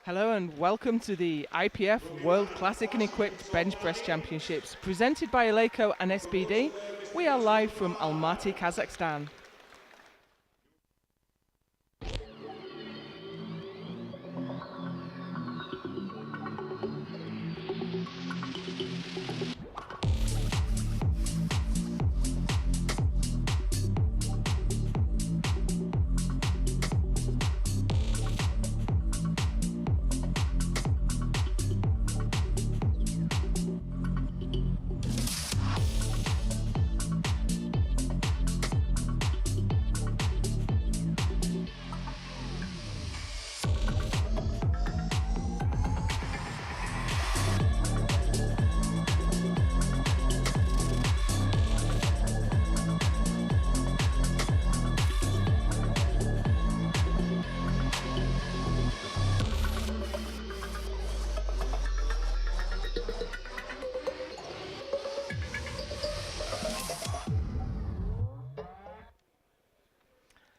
Hello and welcome to the IPF World Classic and Equipped Bench Press Championships presented by Eleiko and SPD. We are live from Almaty, Kazakhstan.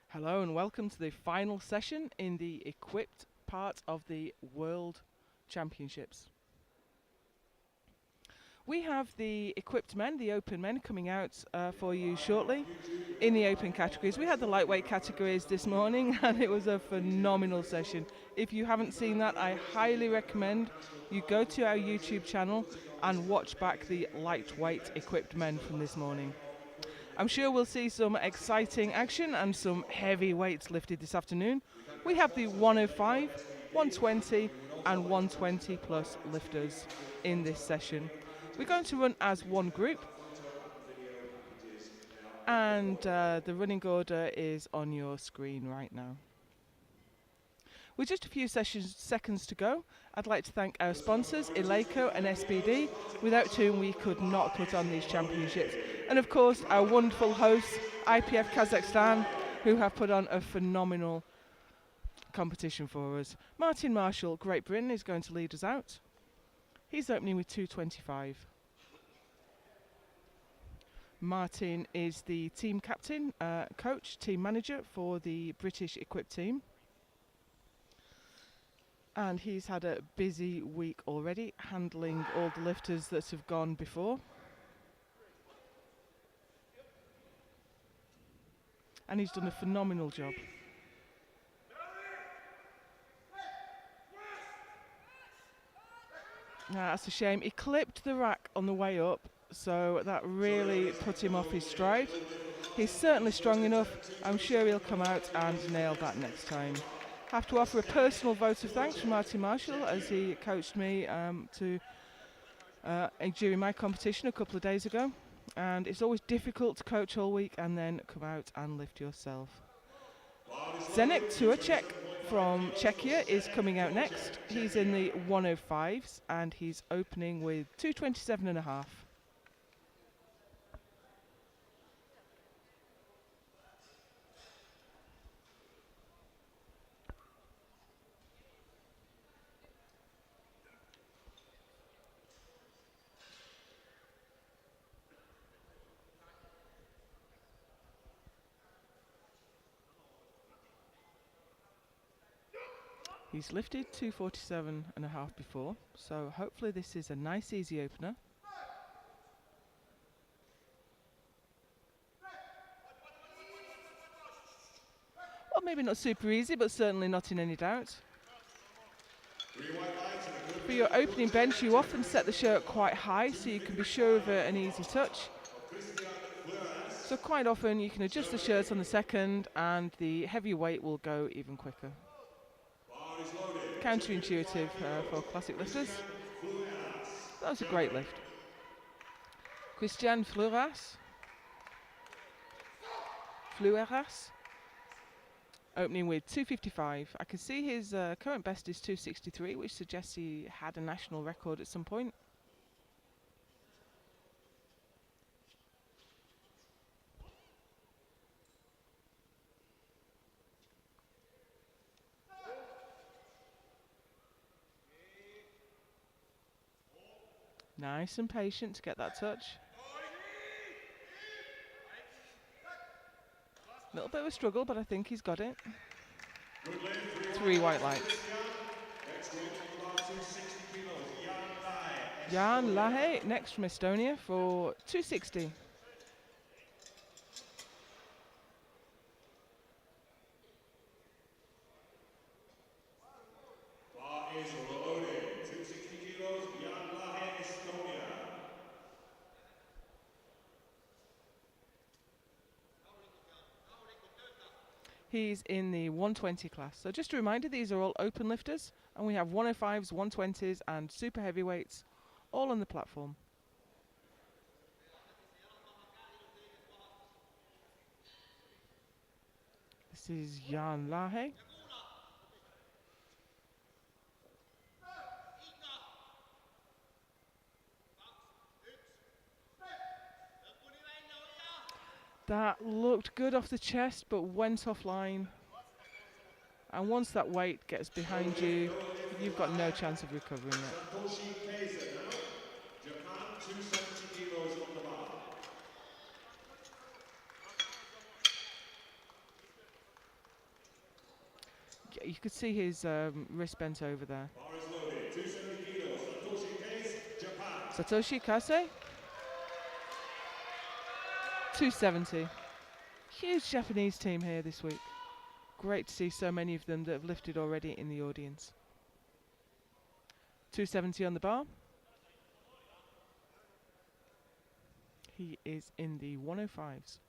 Hello and welcome to the final session in the equipped part of the World Championships. We have the equipped men, the open men, coming out for you shortly in the open categories. We had the lightweight categories this morning and it was a phenomenal session. If you haven't seen that, I highly recommend you go to our YouTube channel and watch back the lightweight equipped men from this morning. I'm sure we'll see some exciting action and some heavy weights lifted this afternoon. We have the 105, 120 and 120 plus lifters in this session. We're going to run as one group and the running order is on your screen right now. With just a few seconds to go, I'd like to thank our sponsors, Eleiko and SPD, without whom we could not put on these championships. And of course, our wonderful hosts, IPF Kazakhstan, who have put on a phenomenal competition for us. Martin Marshall, Great Britain, is going to lead us out. He's opening with 225. Martin is the team captain, coach, team manager for the British equipped team. And he's had a busy week already, handling all the lifters that have gone before. And he's done a phenomenal job. That's a shame. He clipped the rack on the way up, so that really put him off his stride. He's certainly strong enough. I'm sure he'll come out and nail that next time. Have to offer a personal vote of thanks from Martin Marshall as he coached me during my competition a couple of days ago. And it's always difficult to coach all week and then come out and lift yourself. Zdeněk Turček from Czechia is coming out next. He's in the 105s and he's opening with 227.5. He's lifted 247.5 before, so hopefully this is a nice easy opener. Well, maybe not super easy, but certainly not in any doubt. For your opening bench, you often set the shirt quite high so you can be sure of an easy touch. So quite often you can adjust the shirts on the second and the heavy weight will go even quicker. Counterintuitive for classic lifters. That was a great lift. Christian Fleuras opening with 255. I can see his current best is 263, which suggests he had a national record at some point. Nice and patient to get that touch. A little bit of a struggle, but I think he's got it. 3 white lights. Jan Lahe next from Estonia for 260. He's in the 120 class. So just a reminder, these are all open lifters, and we have 105s, 120s, and super heavyweights all on the platform. This is Jan Lahe. That looked good off the chest, but went offline. And once that weight gets behind you, you've got no chance of recovering it. You could see his wrist bent over there. Satoshi Kase, 270. Huge Japanese team here this week. Great to see so many of them that have lifted already in the audience. 270 on the bar. He is in the 105s.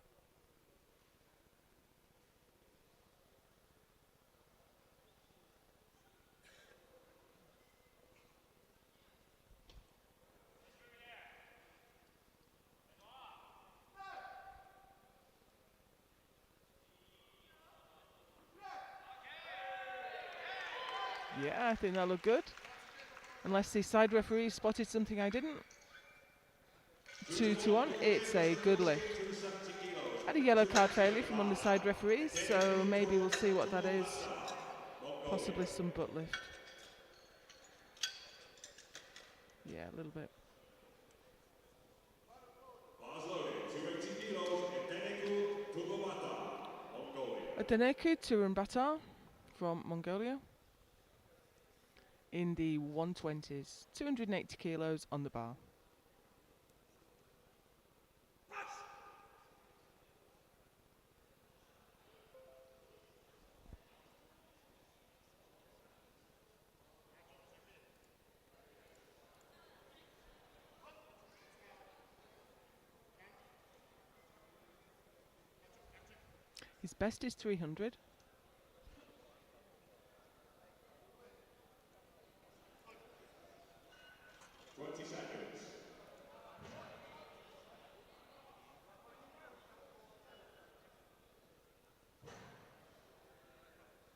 Yeah, I think that looked good. Unless the side referee spotted something I didn't. 2-1, it's a good lift. Had a yellow card failure from one of the side referees, so maybe we'll see what that is. Possibly some butt lift. Yeah, a little bit. Adeneku Turumbata from Mongolia. In the 120s, 280 kilos on the bar. His best is 300.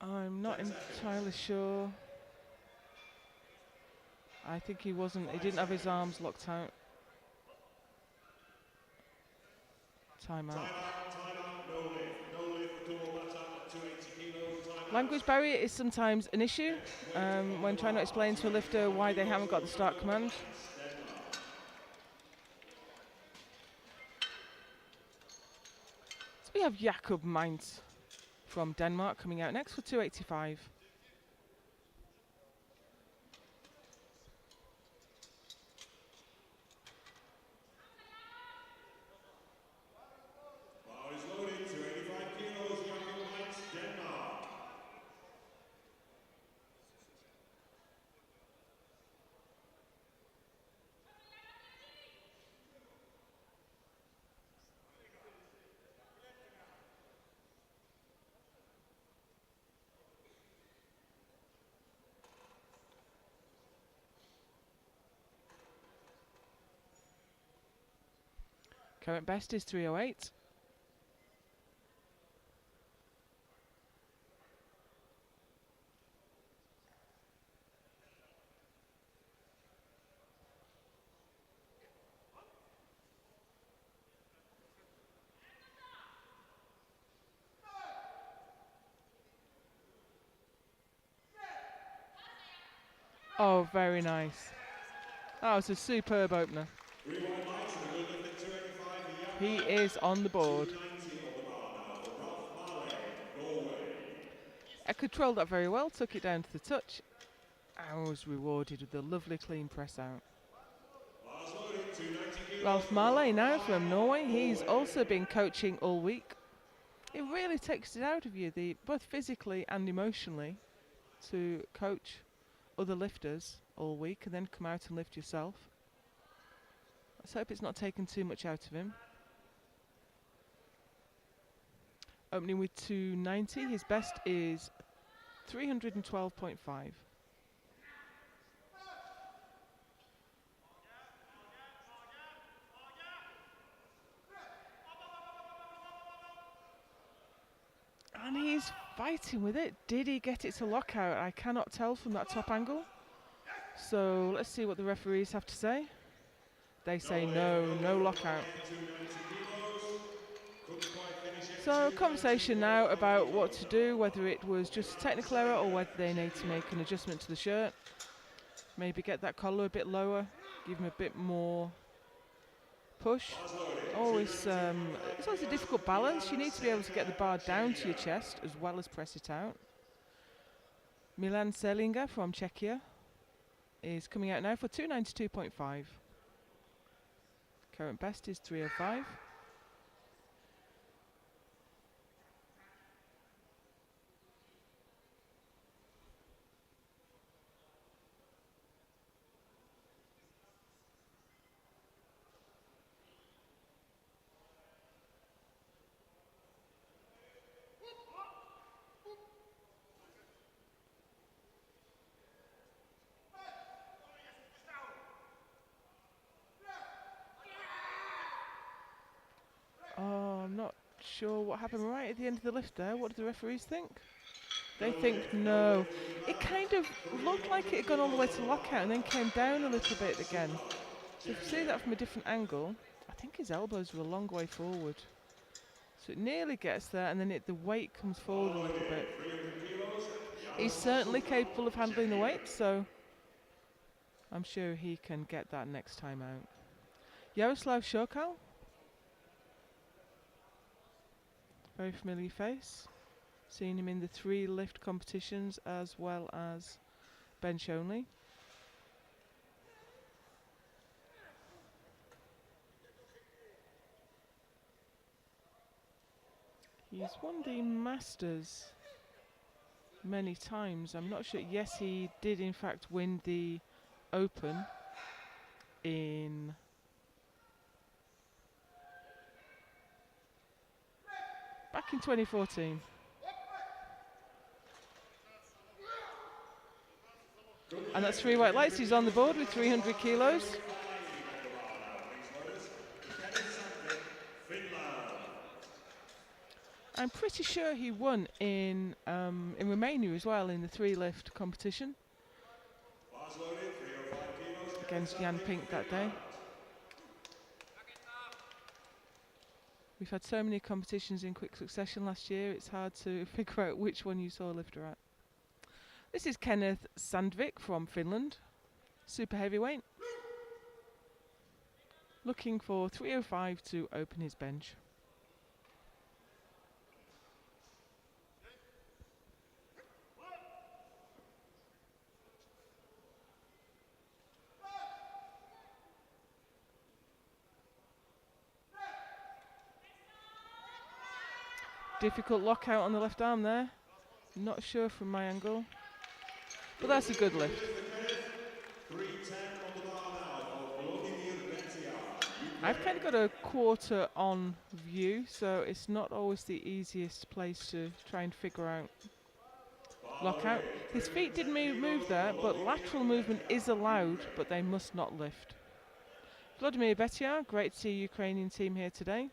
I'm not entirely sure. I think he didn't have his arms locked out. Timeout. Language barrier is sometimes an issue when trying to explain to a lifter why they haven't got the start command. So we have Jakob Mainz from Denmark coming out next for 285. Current best is 308. Oh, very nice. That was a superb opener. He is on the board. I controlled that very well, took it down to the touch. and was rewarded with a lovely clean press out. Ralph Marley now from Norway. He's also been coaching all week. It really takes it out of you, both physically and emotionally, to coach other lifters all week and then come out and lift yourself. Let's hope it's not taken too much out of him. Opening with 290. His best is 312.5. And he's fighting with it. Did he get it to lock out? I cannot tell from that top angle. So let's see what the referees have to say. They say no lockout. So conversation now about what to do, whether it was just a technical error or whether they need to make an adjustment to the shirt. Maybe get that collar a bit lower, give him a bit more push. Always, it's always a difficult balance. You need to be able to get the bar down to your chest as well as press it out. Milan Selinger from Czechia is coming out now for 292.5. Current best is 305. I'm not sure what happened right at the end of the lift there. What do the referees think? They think no. It kind of looked like it had gone all the way to lockout and then came down a little bit again. So if you see that from a different angle, I think his elbows were a long way forward. So it nearly gets there and then the weight comes forward a little bit. He's certainly capable of handling the weight, so I'm sure he can get that next time out. Yaroslav Shokal. Very familiar face. Seen him in the 3 lift competitions as well as bench only. He's won the Masters many times. I'm not sure. Yes, he did in fact win the Open in back in 2014. And that's 3 white lights. He's on the board with 300 kilos. I'm pretty sure he won in Romania as well in the 3 lift competition against Jan Pink that day. We've had so many competitions in quick succession last year, it's hard to figure out which one you saw a lifter at. This is Kenneth Sandvik from Finland, super heavyweight. Looking for 305 to open his bench. Difficult lockout on the left arm there. Not sure from my angle, but that's a good lift. I've kind of got a quarter on view, so it's not always the easiest place to try and figure out lockout. His feet did move there, but lateral movement is allowed, but they must not lift. Vladimir Betiar, great to see a Ukrainian team here today.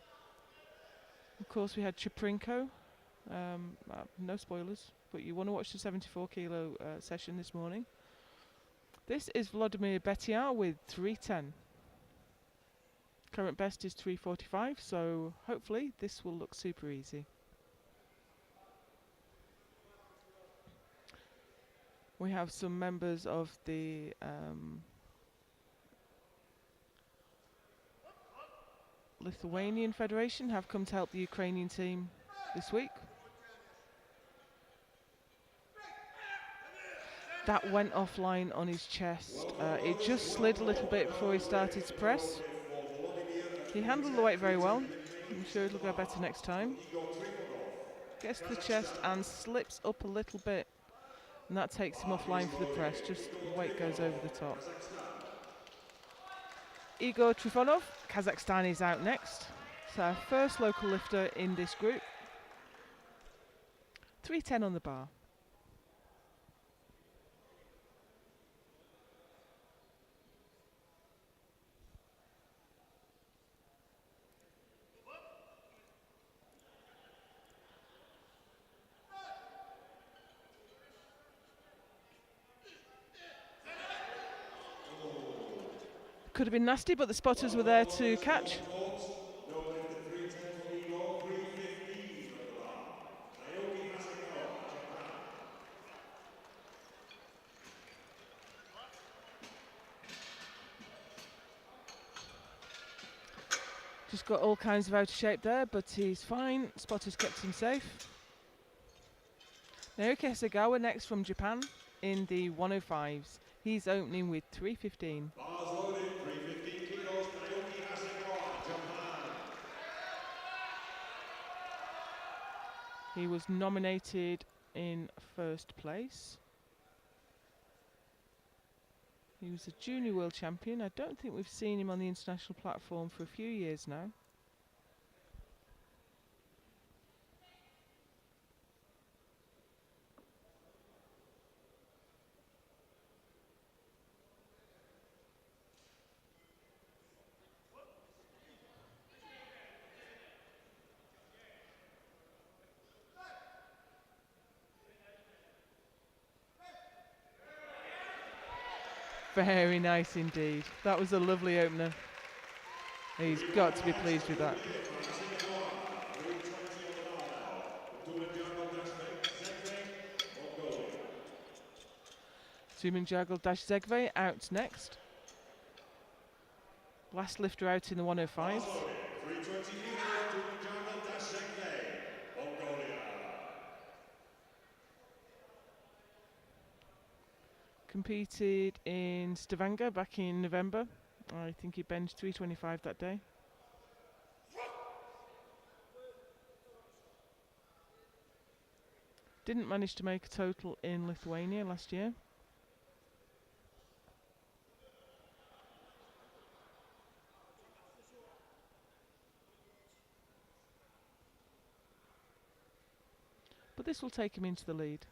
Of course, we had Cheprinko. No spoilers, but you want to watch the 74 kilo session this morning. This is Vladimir Betiar with 310. Current best is 345, so hopefully this will look super easy. We have some members of the Lithuanian Federation have come to help the Ukrainian team this week. That went offline on his chest. It just slid a little bit before he started to press. He handled the weight very well. I'm sure it'll go better next time. Gets to the chest and slips up a little bit. And that takes him offline for the press. Just weight goes over the top. Igor Trifonov, Kazakhstan, is out next. It's our first local lifter in this group. 310 on the bar. Could have been nasty, but the spotters were there to catch. Just got all kinds of out of shape there, but he's fine. Spotters kept him safe. Naoki Hasegawa next from Japan in the 105s. He's opening with 315. He was nominated in first place. He was a junior world champion. I don't think we've seen him on the international platform for a few years now. Very nice indeed. That was a lovely opener. He's got to be pleased with that. Sumanjagal Dashzegve out next. Last lifter out in the 105s. Competed in Stavanger back in November. I think he benched 325 that day. Didn't manage to make a total in Lithuania last year. But this will take him into the lead.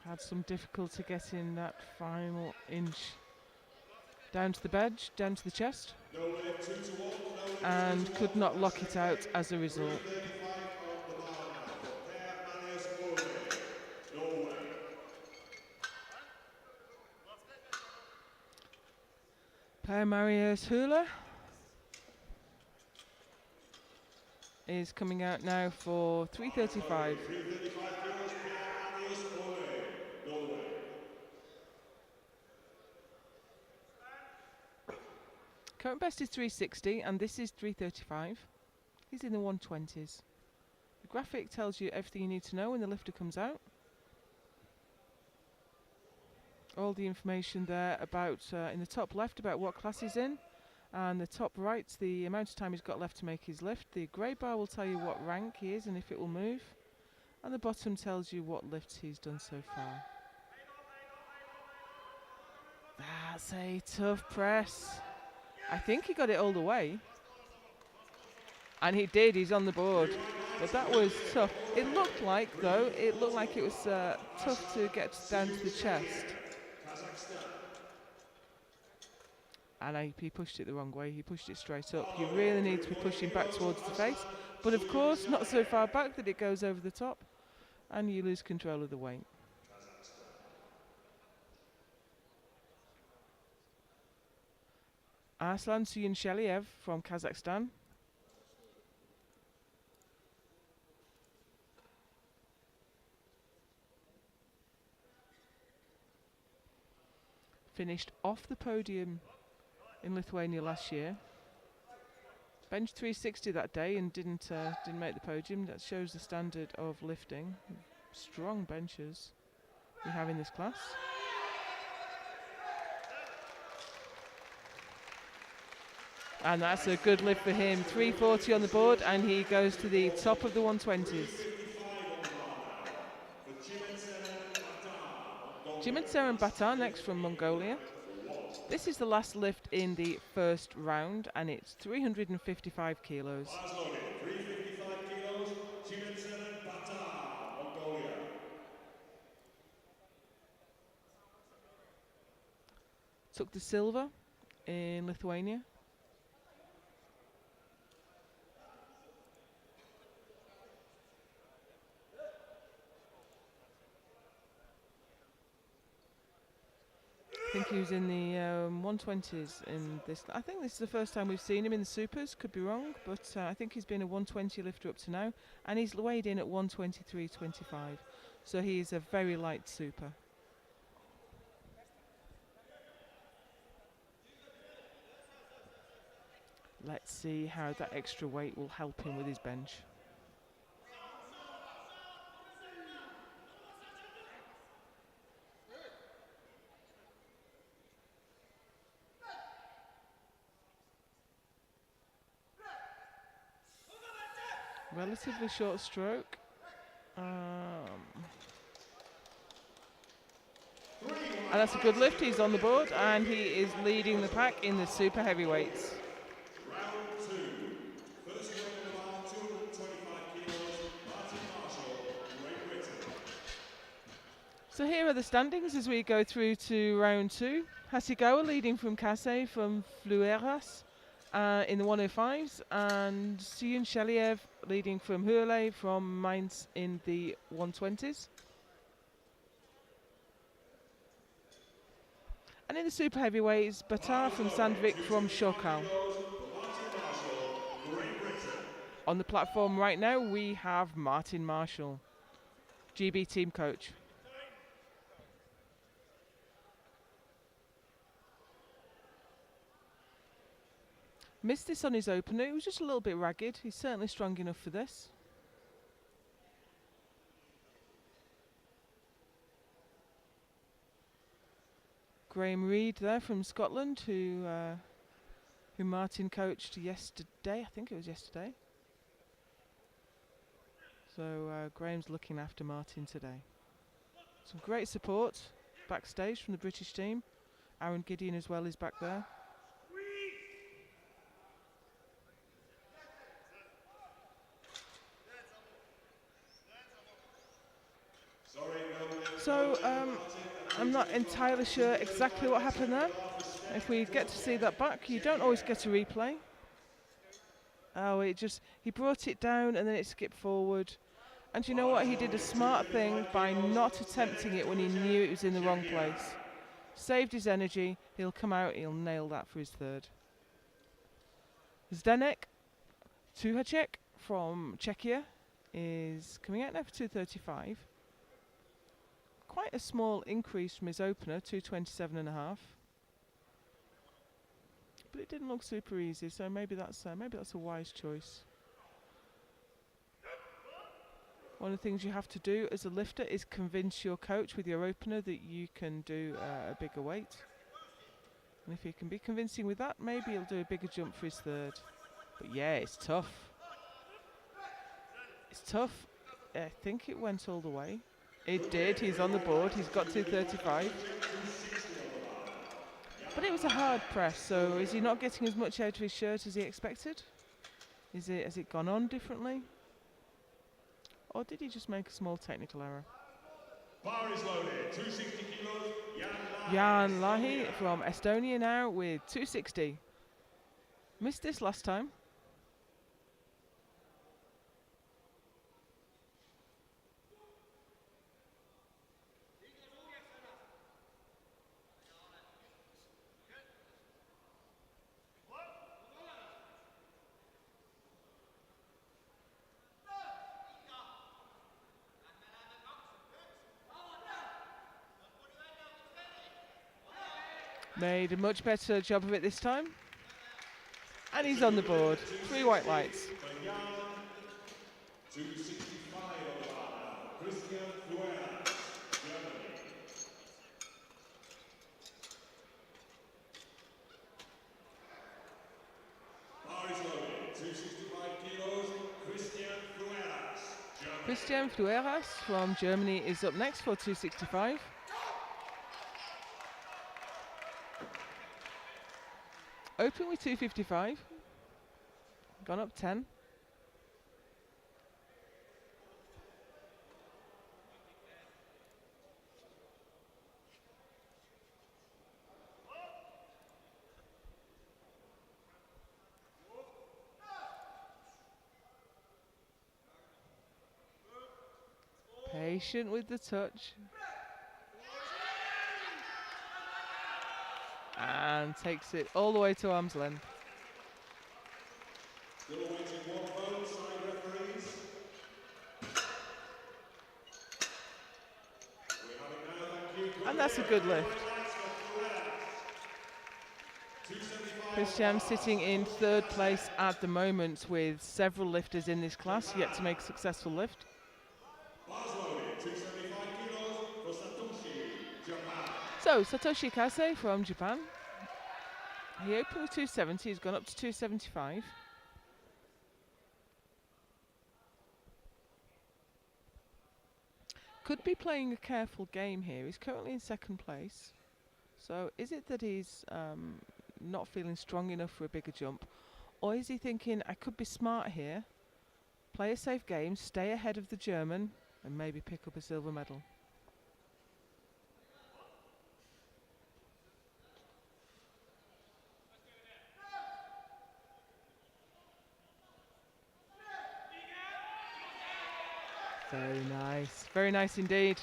Had some difficulty getting that final inch down to the bench, down to the chest, and could not lock it out as a result. Per Marius Hula is coming out now for 335. Current best is 360 and this is 335. He's in the 120s. The graphic tells you everything you need to know when the lifter comes out. All the information there about, in the top left, about what class he's in, and the top right, the amount of time he's got left to make his lift. The grey bar will tell you what rank he is and if it will move, and the bottom tells you what lifts he's done so far. That's a tough press. I think he got it all the way. And he did, he's on the board. But that was tough. It looked like, though, it was tough to get down to the chest. And he pushed it the wrong way. He pushed it straight up. You really need to be pushing back towards the face. But of course, not so far back that it goes over the top. And you lose control of the weight. Arslan Suyunsheliev from Kazakhstan. Finished off the podium in Lithuania last year. Bench 360 that day and didn't make the podium. That shows the standard of lifting. Strong benches we have in this class. And that's a good lift for him. 340 on the board, and he goes to the top of the 120s. Jimenser and Batar next from Mongolia. This is the last lift in the first round, and it's 355 kilos. 355 kilos, Jimenser and Batar, Mongolia. Took the silver in Lithuania. I think he was in the 120s in this. I think this is the first time we've seen him in the supers. Could be wrong, but I think he's been a 120 lifter up to now, and he's weighed in at 123.25. So he is a very light super. Let's see how that extra weight will help him with his bench. Relatively short stroke. And that's a good lift. He's on the board, and he is leading the pack in the super heavyweights. Round 2. First weight on the bar, 225 kilos, Martin Marshall, Great Britain. So here are the standings as we go through to round 2. Hasegawa leading from Kase from Flueras in the 105s, and Suyunsheliev leading from Hurle from Mainz in the 120s. And in the super heavyweights, Batar from Sandvik from Shokal. On the platform right now, we have Martin Marshall, GB team coach. Missed this on his opener. It was just a little bit ragged. He's certainly strong enough for this. Graham Reid there from Scotland, who Martin coached yesterday. I think it was yesterday. So Graham's looking after Martin today. Some great support backstage from the British team. Aaron Gideon as well is back there. So I'm not entirely sure exactly what happened there. If we get to see that back, you don't always get a replay. Oh, he brought it down and then it skipped forward. And you know what? He did a smart thing by not attempting it when he knew it was in the wrong place. Saved his energy. He'll come out. He'll nail that for his third. Zdenek Tuhacek from Czechia is coming out now for 235. Quite a small increase from his opener, 227.5. But it didn't look super easy, so maybe that's a wise choice. One of the things you have to do as a lifter is convince your coach with your opener that you can do a bigger weight. And if he can be convincing with that, maybe he'll do a bigger jump for his third. But yeah, it's tough. It's tough. I think it went all the way. It did. He's on the board. He's got 235. But it was a hard press, so is he not getting as much out of his shirt as he expected? Has it gone on differently? Or did he just make a small technical error? Bar is loaded, 260 kilos, Jan Lahi from Estonia now with 260. Missed this last time. Made a much better job of it this time. And he's on the board. 3 white lights. 265 on the bar now. Christian Fueras, Germany. Bar is loaded. 265 kilos. Christian Fueras, Germany. Christian Fueras from Germany is up next for 265. Open with 255. Gone up 10. Patient with the touch. And takes it all the way to arm's length. Still awaiting one vote, side referees. We have it now, thank you. And that's a good lift. Christian sitting in 3rd place at the moment with several lifters in this class yet to make a successful lift. Bars loaded, 275 kilos for Satoshi, Japan. So, Satoshi Kase from Japan. He opened with 270, he's gone up to 275. Could be playing a careful game here. He's currently in 2nd place. So, is it that he's not feeling strong enough for a bigger jump? Or is he thinking, I could be smart here, play a safe game, stay ahead of the German, and maybe pick up a silver medal? Very nice indeed.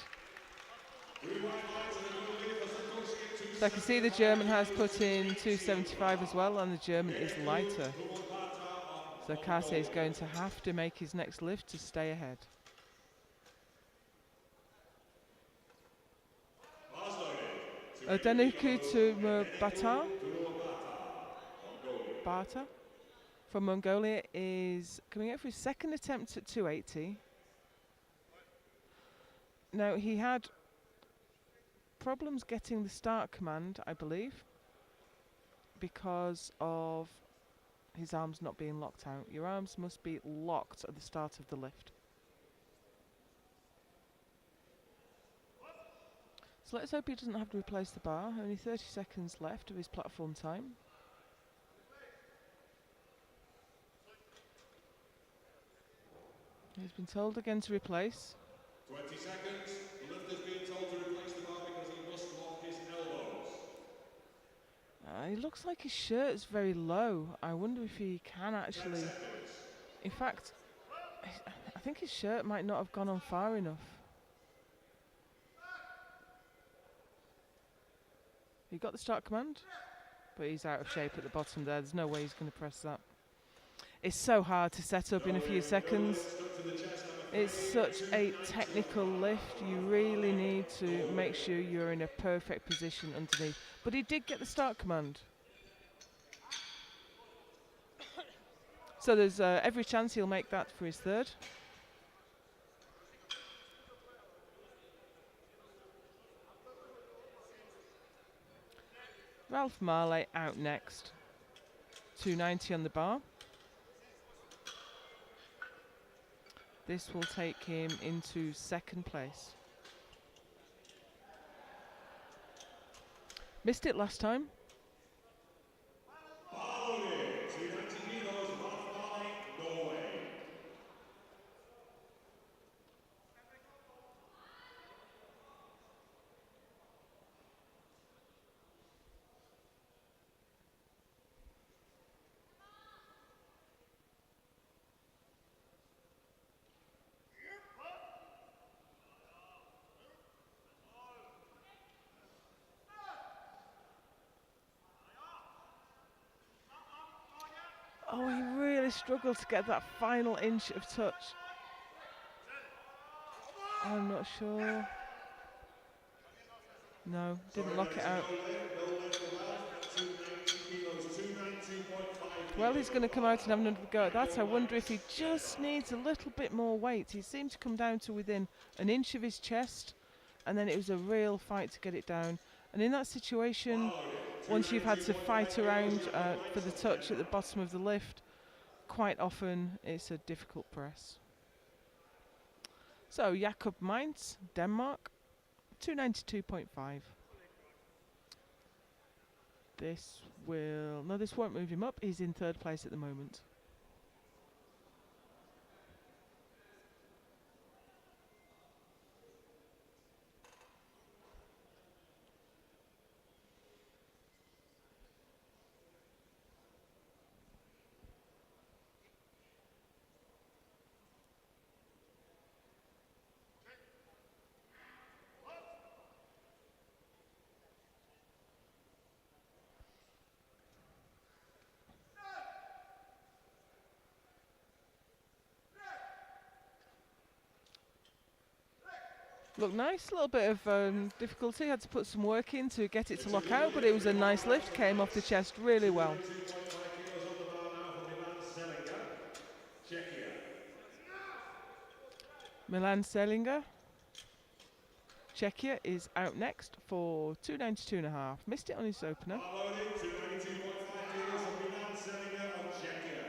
So I can see the German has put in 275 as well, and the German is lighter. So Kase is going to have to make his next lift to stay ahead. Deneku to Bata from Mongolia is coming out for his 2nd attempt at 280. Now, he had problems getting the start command, I believe, because of his arms not being locked out. Your arms must be locked at the start of the lift. So let's hope he doesn't have to replace the bar. Only 30 seconds left of his platform time. He's been told again to replace. 20 seconds. The lifter's being told to replace the bar because he must lock his elbows. It looks like his shirt's very low. I wonder if he can actually... In fact, I think his shirt might not have gone on far enough. He got the start command, but he's out of shape at the bottom there. There's no way he's going to press that. It's so hard to set up in a few seconds. It's such a technical lift. You really need to make sure you're in a perfect position underneath. But he did get the start command. So there's every chance he'll make that for his 3rd. Ralph Marley out next. 290 on the bar. This will take him into 2nd place. Missed it last time. Oh, he really struggled to get that final inch of touch. I'm not sure. No, didn't Sorry, lock it that's out. no lift above 290 kilos, 292.5 Well, he's going to come out and have another go at that. I wonder if he Check it just out. needs a little bit more weight. He seemed to come down to within an inch of his chest, and then it was a real fight to get it down. And in that situation, once you've had to 292.5 fight kilos, around you'll be for the light touch at the again. bottom of the lift, quite often it's a difficult press. So Jakob Mainz, Denmark, 292.5. This won't move him up. He's in third place at the moment. Looked nice, a little bit of difficulty, had to put some work in to get it to lock out, but it was a nice lift, came off the chest really well. 292.5 kilos on the bar now for Milan Milan Selinger. Czechia. Selinger, Czechia, is out next for 292.5. Missed it on his opener. Loaded, 292.5 kilos for Milan Selinger of Czechia.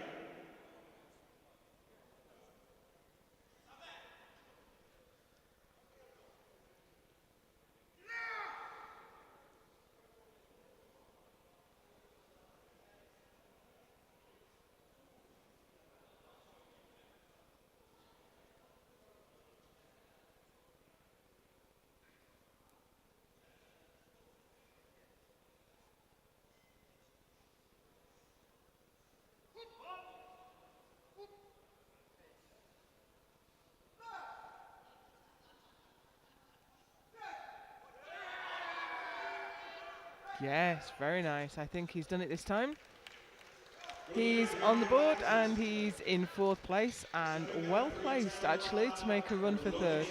Yes, very nice. I think he's done it this time. He's on the board and he's in fourth place and well placed actually to make a run for third.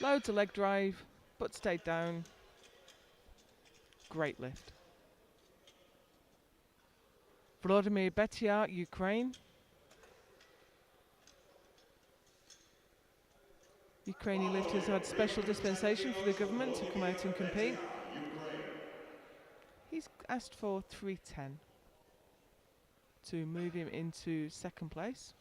Loads of leg drive, but stayed down. Great lift. Volodymyr Betyar, Ukraine. Ukrainian lifters had special dispensation for the government to come out and compete. He's asked for 310 to move him into second place.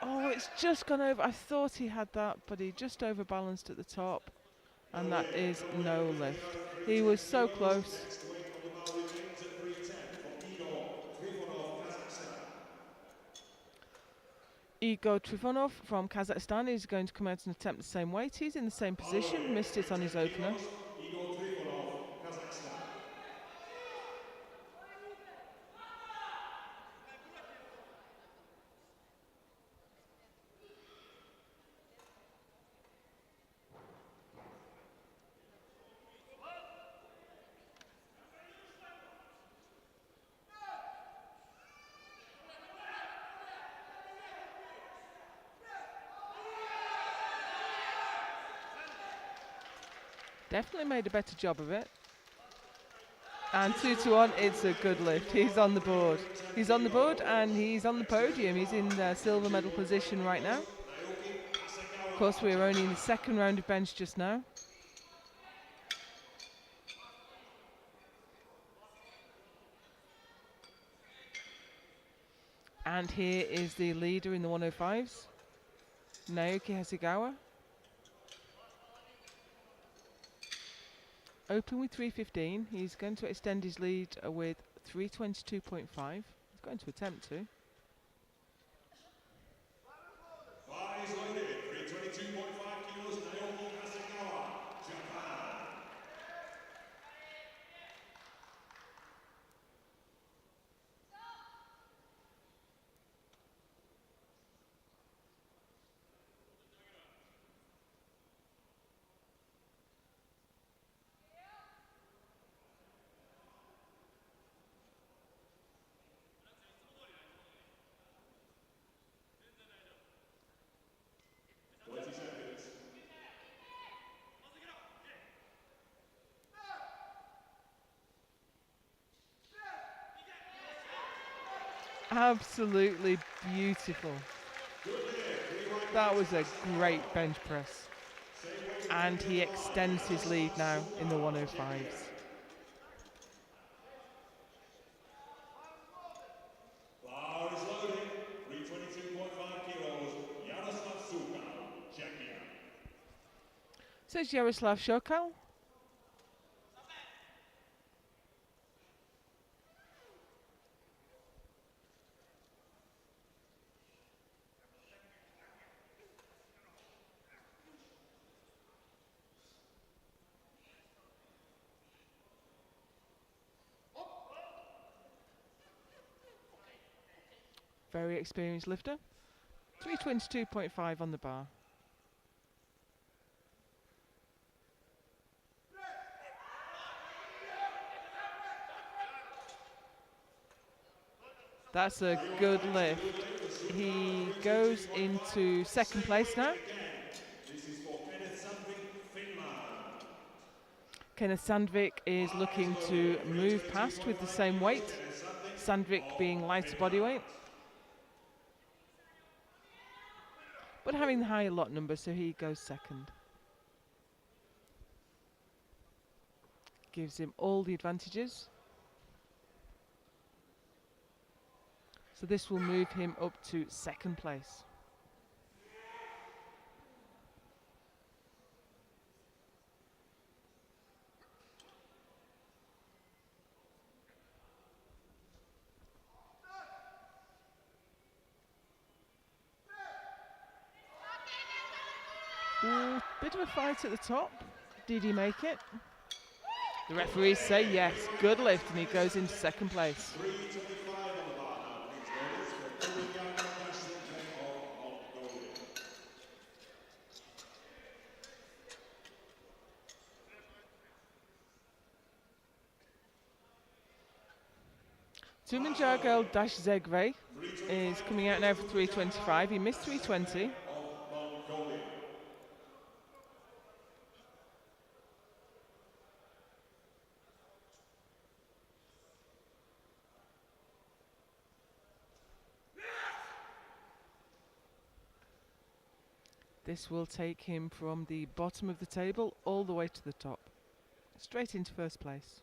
Oh, it's just gone over. I thought he had that, but he just overbalanced at the top. And that is no lift. He was so close. Igor Trifonov from Kazakhstan is going to come out and attempt the same weight. He's in the same position, missed it on his opener. Definitely made a better job of it. And 2-1, it's a good lift. He's on the board. He's on the board and he's on the podium. He's in silver medal position right now. Of course, we're only in the second round of bench just now. And here is the leader in the 105s, Naoki Hasegawa. Open with 315. He's going to extend his lead with 322.5. He's going to attempt to. Absolutely beautiful. That was a great bench press. And he extends his lead now in the 105s. Bar is loaded. 322.5 kilos. Yaroslav Sukal, Czechia. Says Yaroslav Shokal. Very experienced lifter. 322.5 on the bar. That's a good lift. He goes into second place now. This is for Kenneth Sandvik, Finland. Kenneth Sandvik is looking to move past with the same weight. Sandvik being lighter body weight, but having the higher lot number, so he goes second. Gives him all the advantages. So this will move him up to second place. Bit of a fight at the top. Did he make it? The referees say yes. Good lift, and he goes into second place. 325 on the bar now, please, ladies. For Ulrika Dash of Mongolia. Tumanjagel Dashzegre is coming out now for 325. He missed 320. Of Mongolia. This will take him from the bottom of the table all the way to the top. Straight into first place.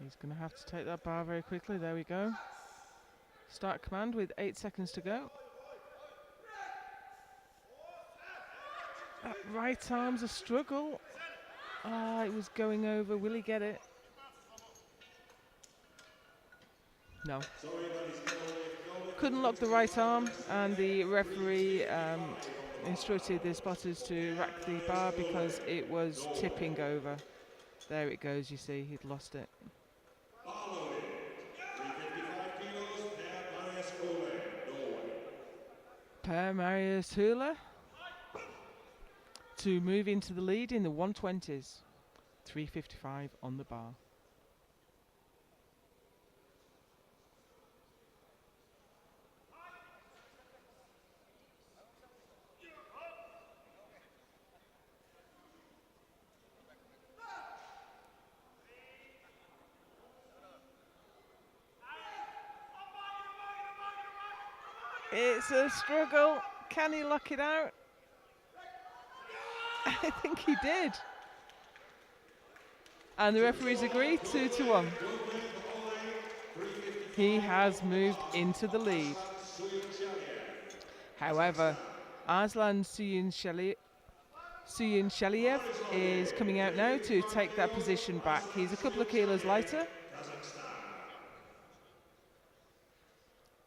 He's going to have to take that bar very quickly. There we go. Start command with 8 seconds to go. That right arm's a struggle. It was going over. Will he get it? No. Couldn't lock the right arm, and the referee instructed the spotters to rack the bar because it was tipping over. There it goes, you see, he'd lost it. Bar loaded. 355 kilos. Per Marius Ole, Norway. Per Marius Hula to move into the lead in the 120s. 355 on the bar. It's a struggle. Can he lock it out? I think he did. And the referees agree, 2-1. He has moved into the lead. However, Arslan Suyunshaliev is coming out now to take that position back. He's a couple of kilos lighter,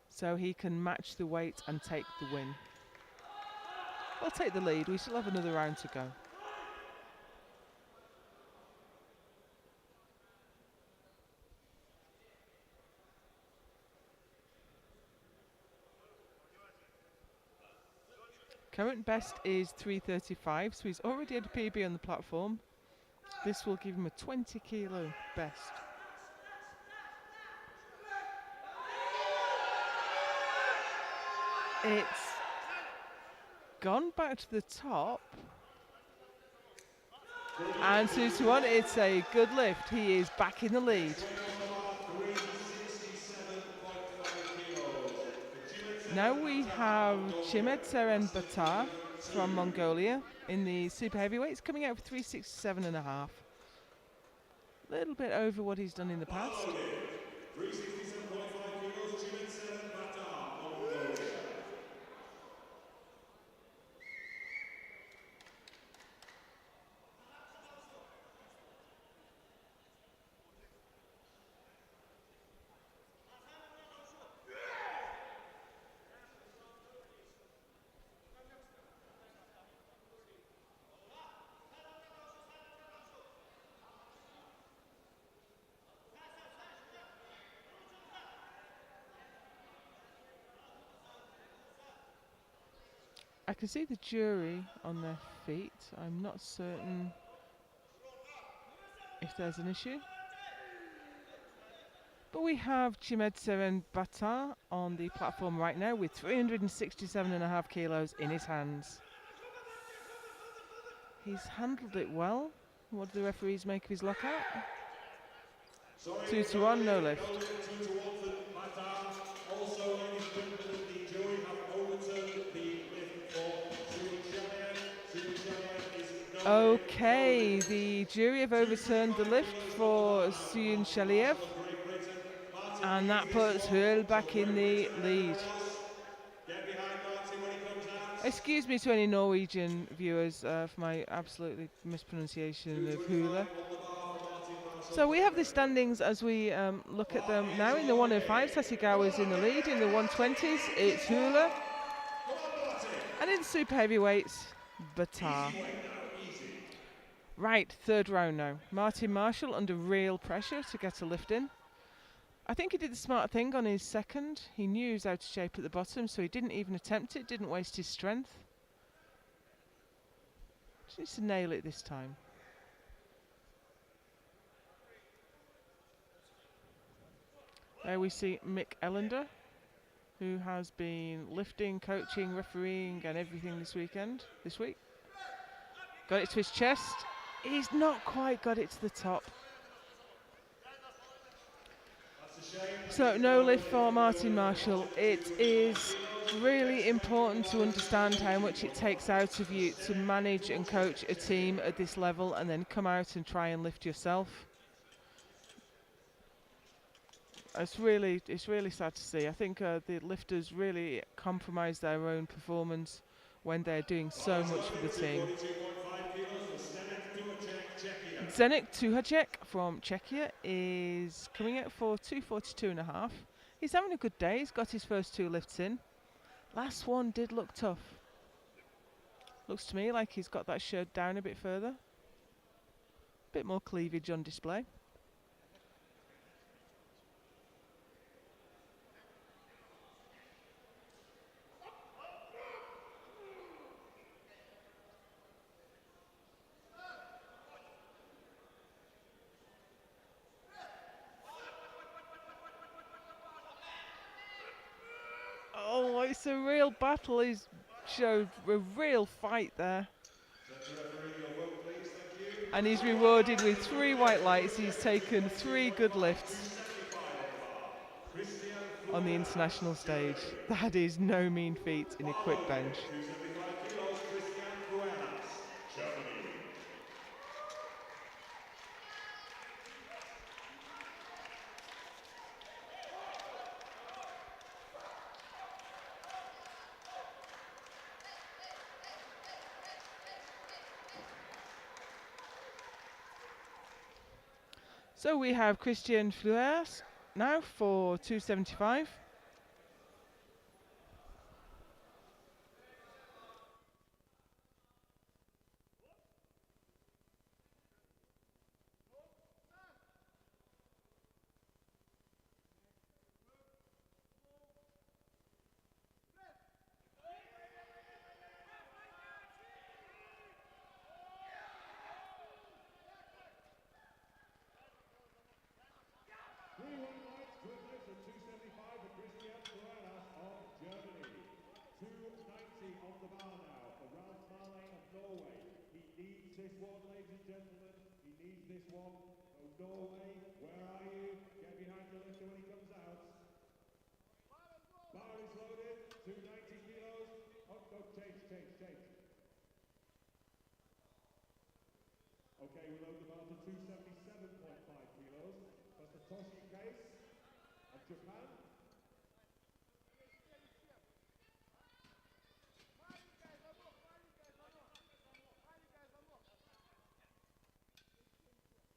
so he can match the weight and take the win. We'll take the lead. We still have another round to go. Current best is 3:35, so he's already had a PB on the platform. This will give him a 20 kilo best. It's gone back to the top. And 2-1, it's a good lift. He is back in the lead. Now we have Chimed Seren Batar from Mongolia in the super heavyweights, coming out for 367.5. A little bit over what he's done in the past. I can see the jury on their feet. I'm not certain if there's an issue. But we have Chimed Seren Batar on the platform right now with 367.5 kilos in his hands. He's handled it well. What do the referees make of his lockout? 2-1, no lift. Okay, the jury have overturned the lift for Suyun Shaliev, and that puts Hurl back in the lead. Excuse me to any Norwegian viewers for my absolutely mispronunciation of Hula. So we have the standings as we look at them now. In the 105, Sasigawa is in the lead. In the 120s, it's Hula. And in super heavyweights, Batar. Right, third round now. Martin Marshall under real pressure to get a lift in. I think he did the smart thing on his second. He knew he was out of shape at the bottom, so he didn't even attempt it, didn't waste his strength. Just needs to nail it this time. There we see Mick Ellender, who has been lifting, coaching, refereeing and everything this week. Got it to his chest. He's not quite got it to the top. So no lift for Martin Marshall. It is really important to understand how much it takes out of you to manage and coach a team at this level and then come out and try and lift yourself. It's really sad to see. I think the lifters really compromise their own performance when they're doing so much for the team. Zdeněk Tuhacek from Czechia is coming out for 242.5. He's having a good day. He's got his first two lifts in. Last one did look tough. Looks to me like he's got that shirt down a bit further. Bit more cleavage on display. Oh, it's a real battle. He's showed a real fight there. And he's rewarded with 3 white lights. He's taken 3 good lifts on the international stage. That is no mean feat in a quick bench. So we have Christian Fleurs now for 275. 3-1 lights, Christmas at 275 for Christian Florelas of Germany. 290 on the bar now for Ralph Marley of Norway. He needs this one, ladies and gentlemen. He needs this one. Oh, Norway, where are you? Get behind the lifter when he comes out. Bar is loaded, 290 kilos. Oh, no, change. Okay, we load the bar to 277.5 kilos. That's the Toshi case of Japan.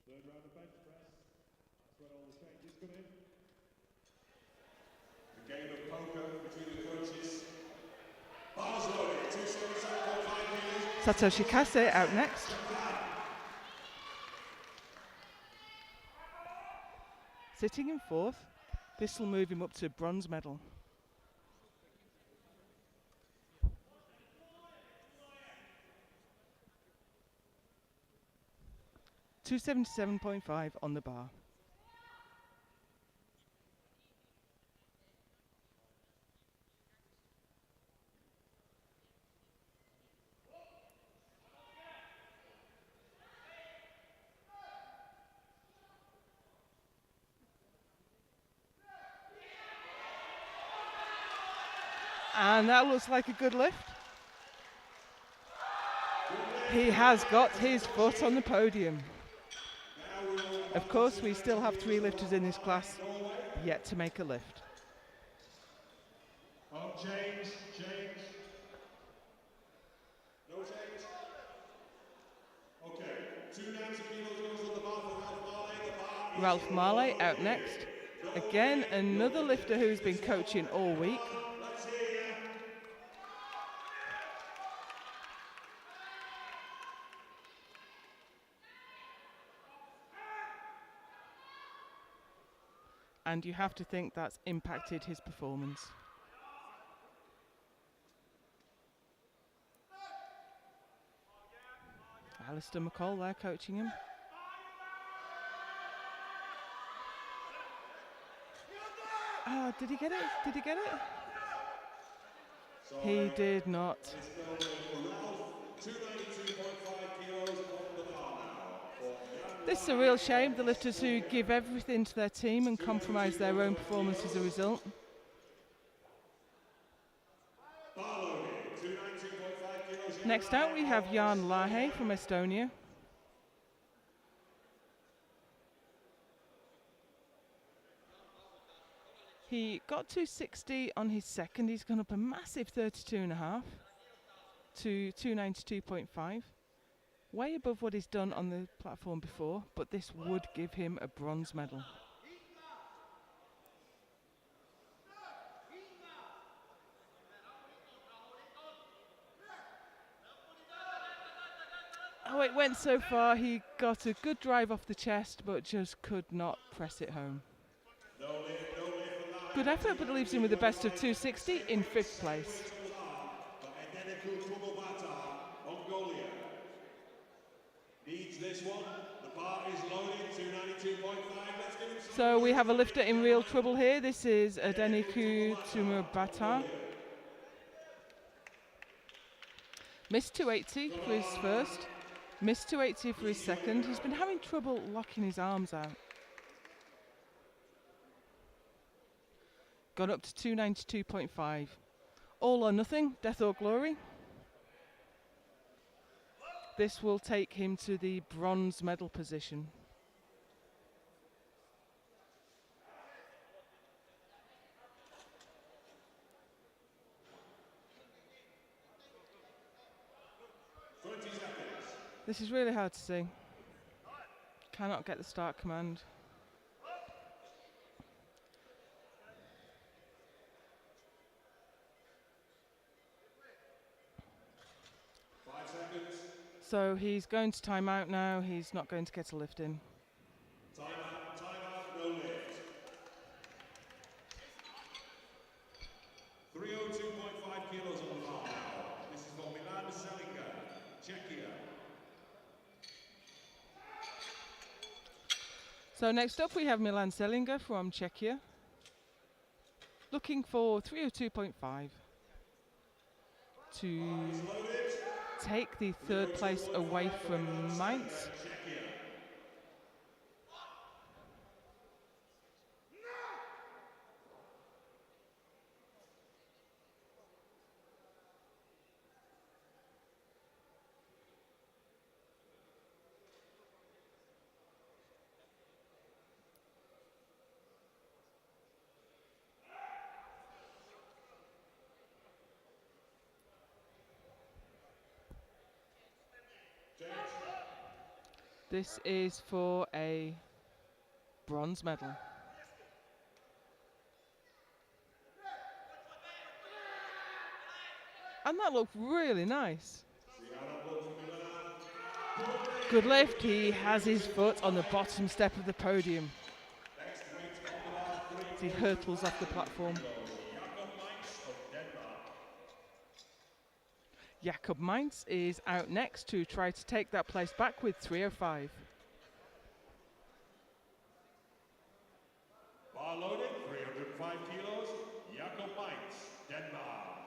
Third round of bench press. That's where all the changes come in. The game of poker between the coaches. Bars loaded, 277.5 kilos. Satoshi Kase out next. Sitting in fourth. This will move him up to bronze medal. $277.5 on the bar. And that looks like a good lift. He has got his foot on the podium. Of course, we still have 3 lifters in this class yet to make a lift. Oh, change. No change. Okay, 290 kilos goes on the bar for Ralph Marley. The bar Ralph Marley out next. Again, another lifter who's been coaching all week. Let's hear ya. And you have to think that's impacted his performance. Alistair McCall there coaching him. Ah, did he get it? He did not. 292.5 kilos on the bar now. This is a real shame, the lifters who give everything to their team and compromise their own performance as a result. Bar loaded, 292.5 kilos. Next out we have Jan Lahe from Estonia. He got 260 on his second. He's gone up a massive 32.5 to 292.5. Way above what he's done on the platform before, but this would give him a bronze medal. Oh, it went so far. He got a good drive off the chest, but just could not press it home. Good effort, but it leaves him with the best of 260 in 5th place. Needs this one. The bar is loaded, 292.5. Let's give him some. So we have a lifter in real trouble here. This is Adeniku Tumubata. Missed 280 for his first. Missed 280 for his second. He's been having trouble locking his arms out. Gone up to 292.5. All or nothing, death or glory. This will take him to the bronze medal position. This is really hard to see. Cannot get the start command. So he's going to time out now. He's not going to get a lift in. Time out, no lift. 302.5 kilos on the bar now. This is for Milan Selinga, Czechia. So next up we have Milan Selinger from Czechia, looking for 302.5 to take the third place away from Mainz. This is for a bronze medal. And that looked really nice. Good lift. He has his foot on the bottom step of the podium as he hurtles off the platform. Jakob Mainz is out next to try to take that place back with 305. Bar loaded, 305 kilos, Jakob Mainz, Denmark.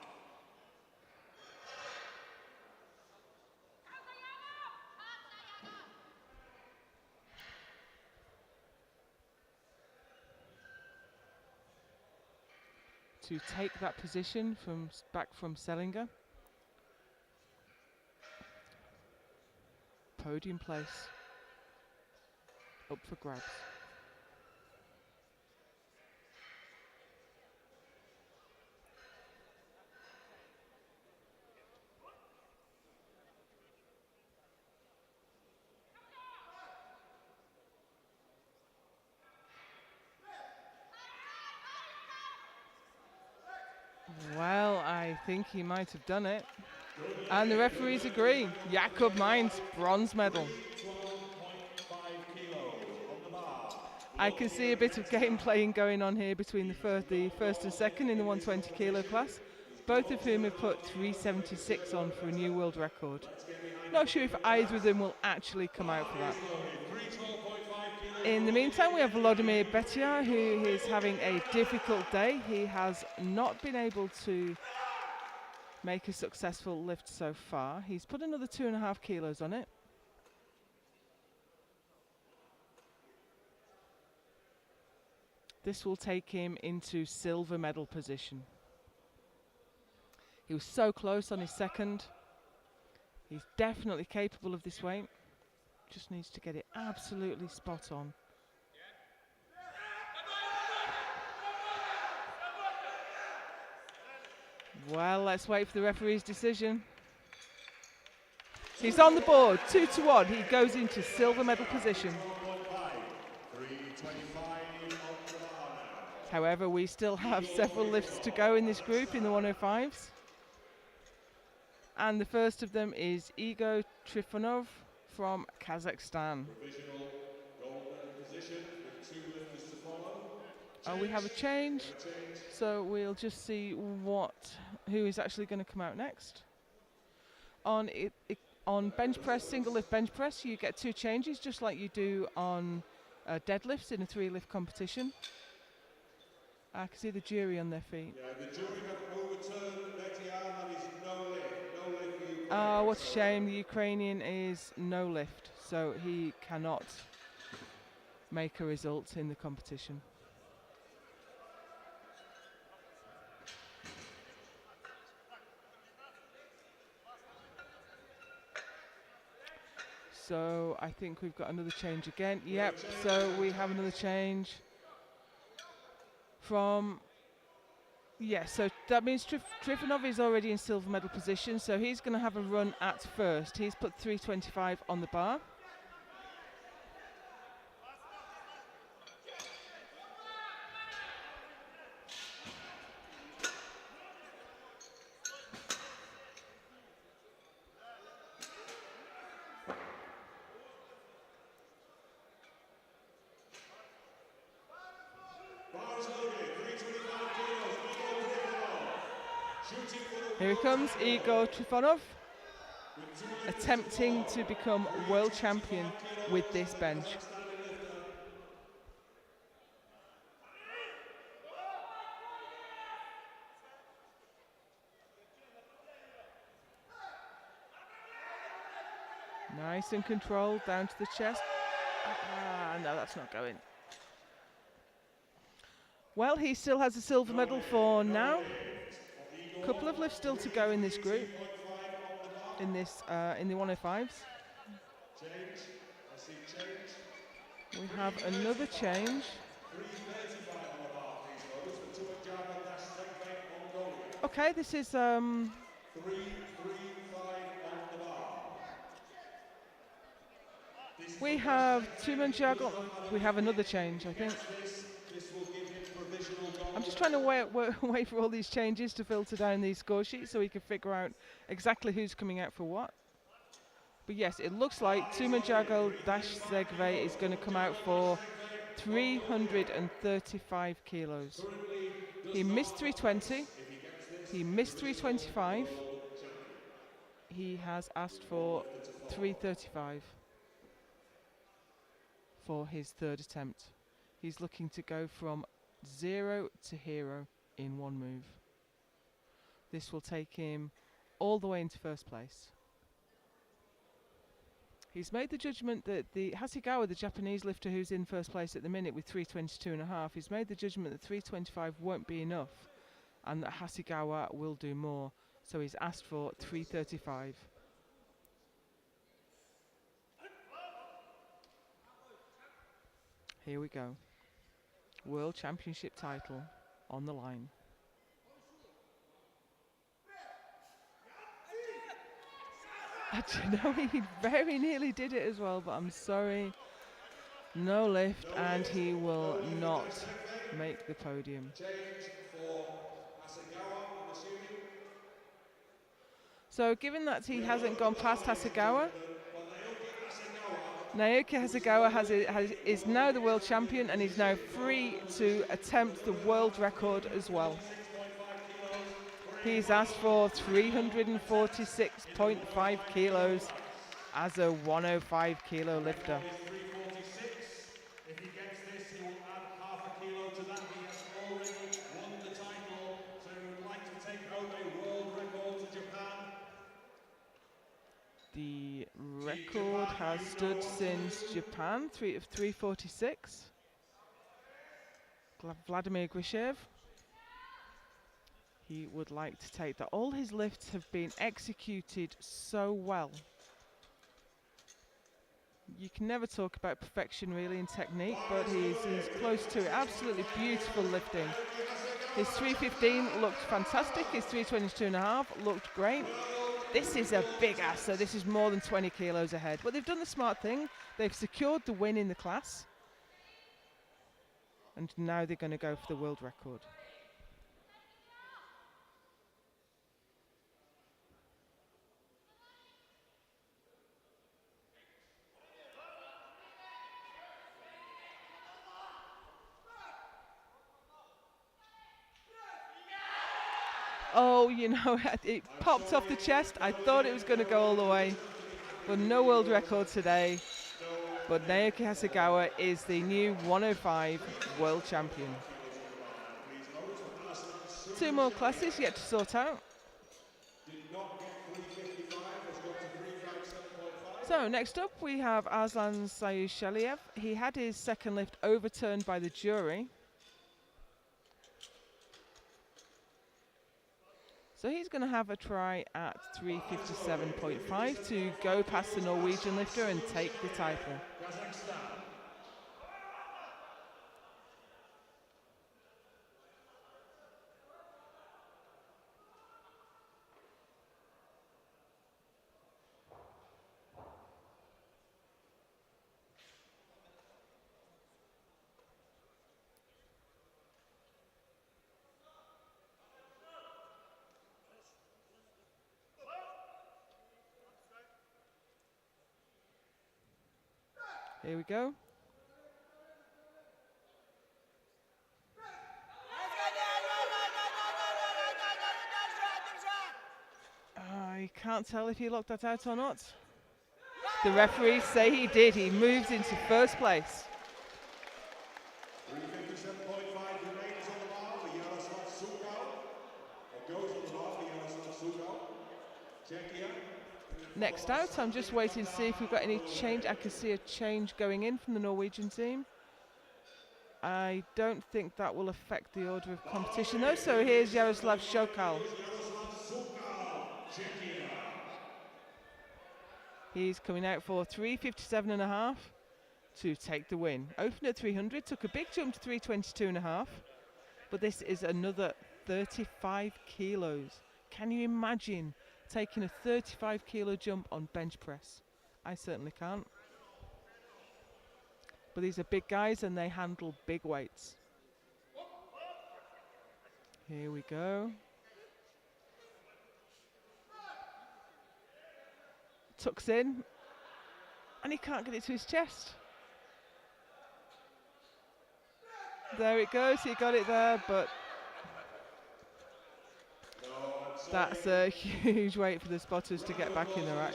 To take that position from back from Selinger. Podium place up for grabs. Well, I think he might have done it. And the referees agree. Jakob Mainz, bronze medal. I can see a bit of game playing going on here between the first and second in the 120 kilo class, both of whom have put 376 on for a new world record. Not sure if either of them will actually come out for that. In the meantime, we have Vladimir Betia, who is having a difficult day. He has not been able to make a successful lift so far. He's put another 2.5 kilos on it. This will take him into silver medal position. He was so close on his second. He's definitely capable of this weight. Just needs to get it absolutely spot on. Well, let's wait for the referee's decision. He's on the board, 2-1. He goes into silver medal position. However, we still have several lifts to go in this group in the 105s. And the first of them is Igor Trifonov from Kazakhstan. We have a change, so we'll just see who is actually going to come out next. On bench press, single lift bench press, you get 2 changes, just like you do on deadlifts in a 3-lift competition. I can see the jury on their feet. Yeah, the jury have overturned Betia, that is no lift. Oh, what a shame. The Ukrainian is no lift, so he cannot make a result in the competition. So I think we've got another change again. Yep, so we have another change from... Yeah, so that means Trifonov is already in silver medal position, so he's going to have a run at first. He's put 325 on the bar. Here he comes, Igor Trifonov, attempting to become world champion with this bench. Nice and controlled down to the chest. No, that's not going. Well, he still has a silver medal for now. Couple of lifts still to go in this group. In the 105s. We have another change. Okay, this is we have Tumanjagal. We have another change, I think. I'm just trying to wait for all these changes to filter down these score sheets so we can figure out exactly who's coming out for what. But yes, it looks like Tumanjagal Zegve is going to come out for 335 kilos. He missed 320. He missed 325. He has asked for 335 for his third attempt. He's looking to go from 0 to hero in one move. This will take him all the way into first place. He's made the judgment that the Hasegawa, the Japanese lifter who's in first place at the minute with 322.5, he's made the judgment that 325 won't be enough and that Hasegawa will do more. So he's asked for 335. Here we go. World Championship title on the line. You know, he very nearly did it as well, but I'm sorry. No lift, and he will not make the podium. So given that he hasn't gone past Hasegawa, Naoki Hasegawa is now the world champion and is now free to attempt the world record as well. He's asked for 346.5 kilos as a 105 kilo lifter. If he gets this, he will add half a kilo to that. He has already won the title, so he would like to take home a world record to Japan. The record has stood since Japan, 346. Vladimir Grishev. He would like to take that. All his lifts have been executed so well. You can never talk about perfection really in technique, but he's close to it. Absolutely beautiful lifting. His 315 looked fantastic. His 322.5 looked great. This is a big ass, so this is more than 20 kilos ahead. But they've done the smart thing. They've secured the win in the class. And now they're going to go for the world record. Oh, you know, it popped off the chest. I thought it was going to go all the way. But no world record today. But Naoki Hasegawa is the new 105 world champion. 2 more classes yet to sort out. So next up we have Arslan Sayushaliev. He had his second lift overturned by the jury. So he's going to have a try at 357.5 to go past the Norwegian lifter and take the title. Here we go. I can't tell if he locked that out or not. The referees say he did. He moves into first place. 357.5 remains on the bar for Yaroslav Sukal. Or goes on the bar for Yaroslav Sukal. Czechia. next out. I'm just waiting to see if we've got any change. I can see a change going in from the Norwegian team. I don't think that will affect the order of competition though. So here's Jaroslav Šokal. He's coming out for 3:57.5 to take the win. Opened at 300, took a big jump to 3:22.5, but this is another 35 kilos. Can you imagine taking a 35 kilo jump on bench press? I certainly can't. But these are big guys and they handle big weights. Here we go. Tucks in, and he can't get it to his chest. There it goes, he got it there, but that's a huge weight for the spotters to get back in the rack.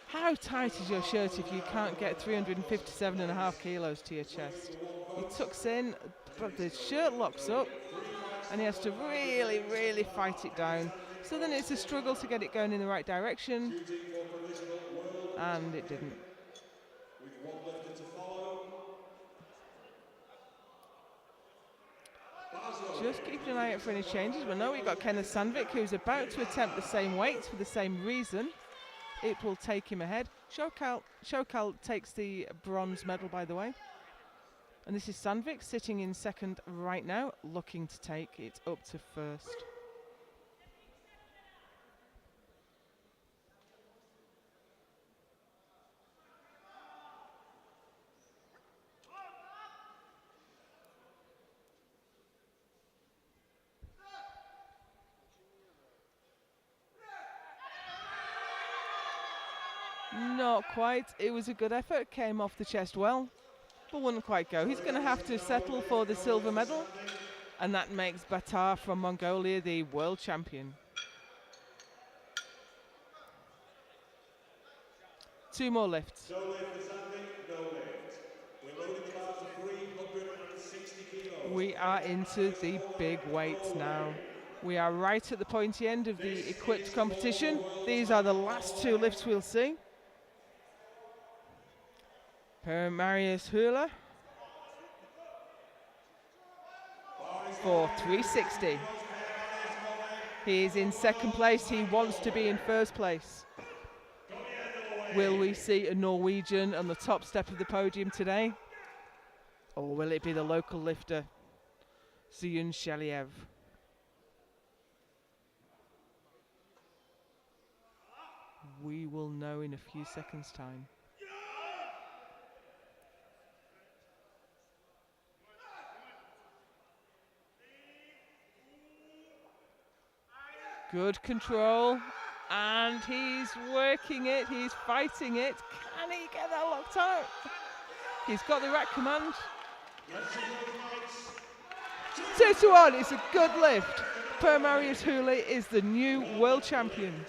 How tight is your shirt if you can't get 357.5 kilos to your chest? He tucks in, but the shirt locks up, and he has to really, really fight it down. So then it's a struggle to get it going in the right direction, and it didn't. Just keeping an eye out for any changes. Well, no, we've got Kenneth Sandvik, who's about to attempt the same weight for the same reason. It will take him ahead. Šokal takes the bronze medal, by the way. And this is Sandvik sitting in second right now, looking to take it up to first. Not quite. It was a good effort. Came off the chest well, but wouldn't quite go. He's going to have to settle for the silver medal, and that makes Batar from Mongolia the world champion. 2 more lifts. No lift for Sandy, no lift. We're loading the bar to 360 kilos. We are into the big weights now. We are right at the pointy end of the equipped competition. These are the last 2 lifts we'll see. Per Marius Höhler for 360. He is in second place. He wants to be in first place. Will we see a Norwegian on the top step of the podium today? Or will it be the local lifter, Zuyun Sheliev? We will know in a few seconds' time. Good control, and he's working it, he's fighting it. Can he get that locked out? He's got the rack command. 2-1, it's a good lift. Per Marius Höhler is the new world champion.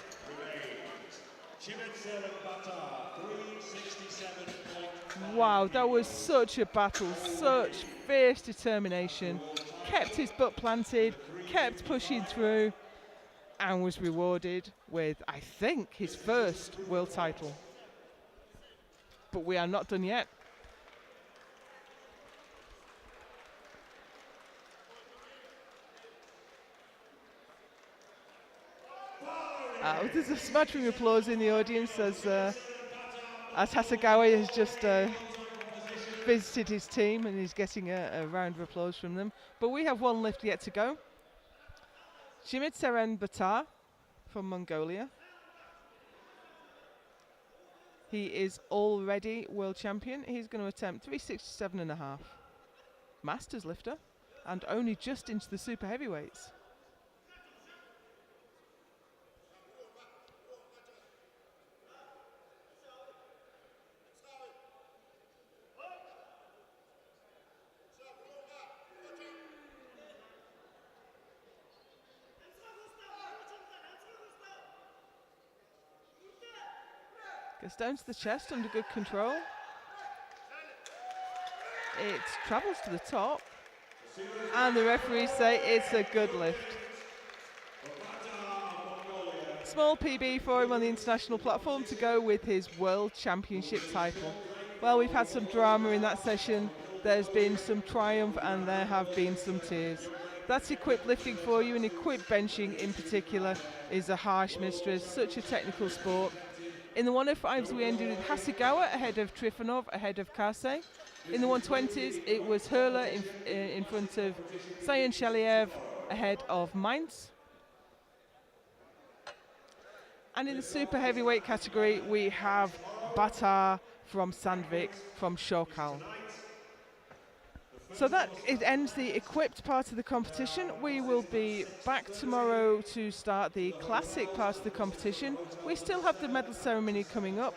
Wow, that was such a battle, such fierce determination. Kept his butt planted, kept pushing through, and was rewarded with, I think, his first world title. But we are not done yet. There's a smattering of applause in the audience as Hasegawa has just visited his team and he's getting a round of applause from them. But we have 1 lift yet to go. Shimitseren Batar from Mongolia. He is already world champion. He's going to attempt 367.5. Masters lifter, and only just into the super heavyweights. Gets down to the chest under good control. It travels to the top, and the referees say it's a good lift. Small PB for him on the international platform to go with his World Championship title. Well, we've had some drama in that session. There's been some triumph and there have been some tears. That's equipped lifting for you, and equipped benching in particular is a harsh mistress, such a technical sport. In the 105s we ended with Hasegawa ahead of Trifonov, ahead of Kase. In the 120s it was Hurler in front of Sayan Shaliev, ahead of Mainz. And in the super heavyweight category we have Batar from Sandvik from Shokal. So that it ends the equipped part of the competition. We will be back tomorrow to start the classic part of the competition. We still have the medal ceremony coming up.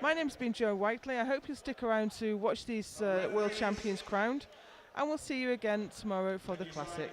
My name's been Joe Whiteley. I hope you'll stick around to watch these world champions crowned, and we'll see you again tomorrow for the classic.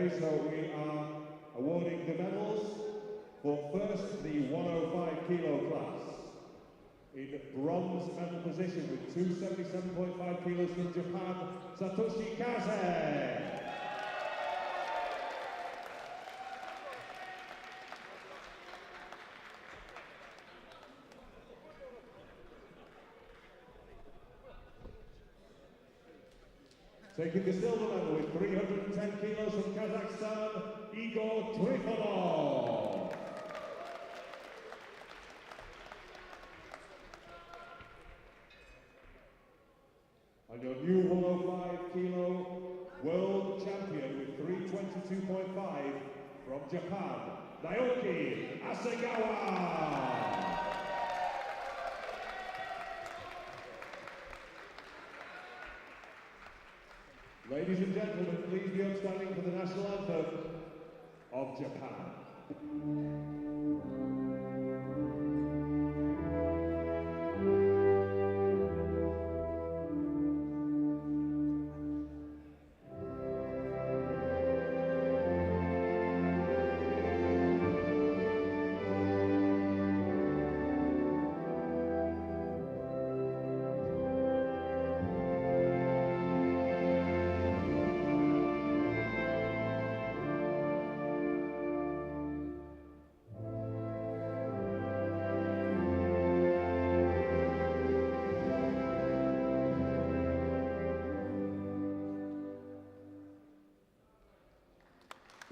Okay, so we are awarding the medals for first the 105 kilo class. In bronze medal position with 277.5 kilos from Japan, Satoshi Kaze. Taking the silver medal with 310 kilos from Kazakhstan, Igor Trifonov. And your new 105 kilo world champion with 322.5 from Japan, Naoki Asagawa. Ladies and gentlemen, please be upstanding for the national anthem of Japan.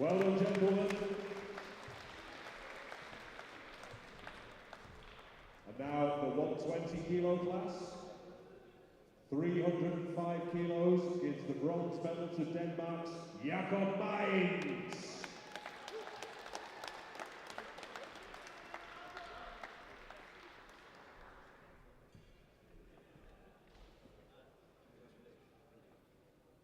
Well done, gentlemen. And now the 120 kilo class. 305 kilos gives the bronze medal to Denmark's Jakob Mainz.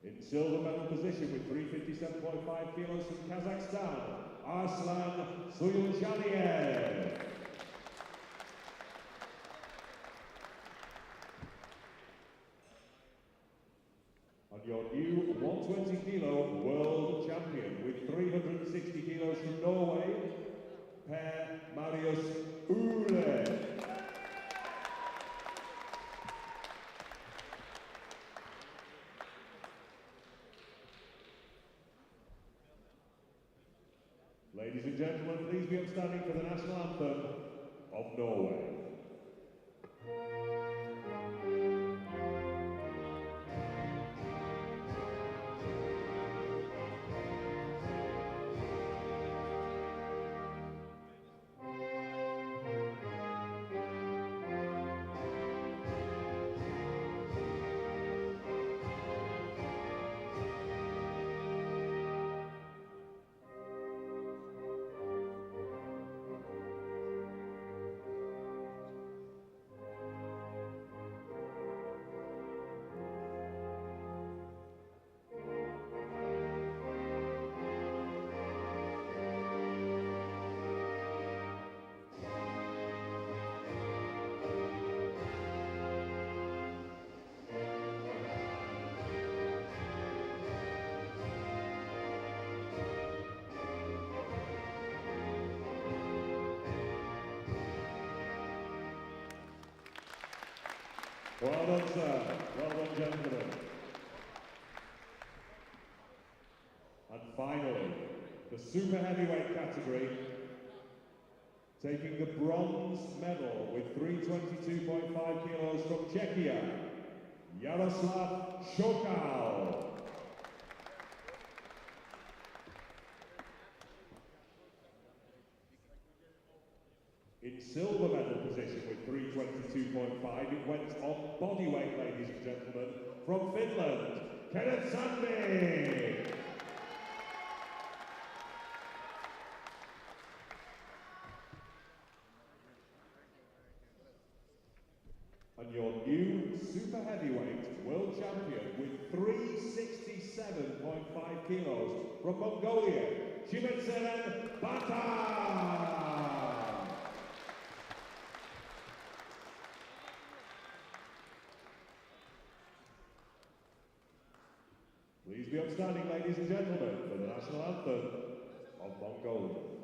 In silver medal position with 357.5 kilos from Kazakhstan, Arslan Suyunjaniev. And your new 120 kilo world champion with 360 kilos from Norway, Per Marius Ule. Ladies and gentlemen, please be upstanding for the national anthem of Norway. Well done, sir. Well done, gentlemen. And finally, the super heavyweight category, taking the bronze medal with 322.5 kilos from Czechia, Jaroslav Šokal. In silver medal position with 322.5, it went on bodyweight, ladies and gentlemen, from Finland, Kenneth Sandby. And your new super heavyweight world champion with 367.5 kilos from Mongolia, Shimetseren Bata. Please Please be upstanding, ladies and gentlemen, for the national anthem of Mongolia.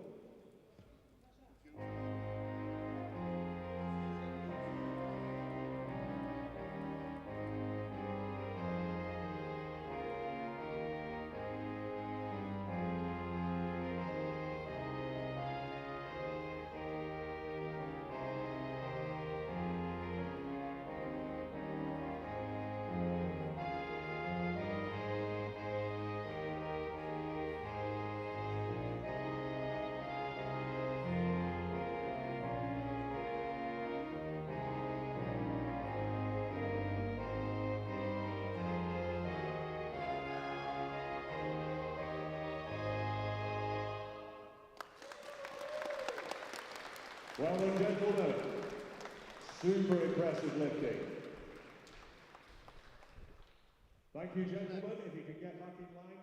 Well done, gentlemen. Super impressive lifting. Thank you, gentlemen. If you can get back in line.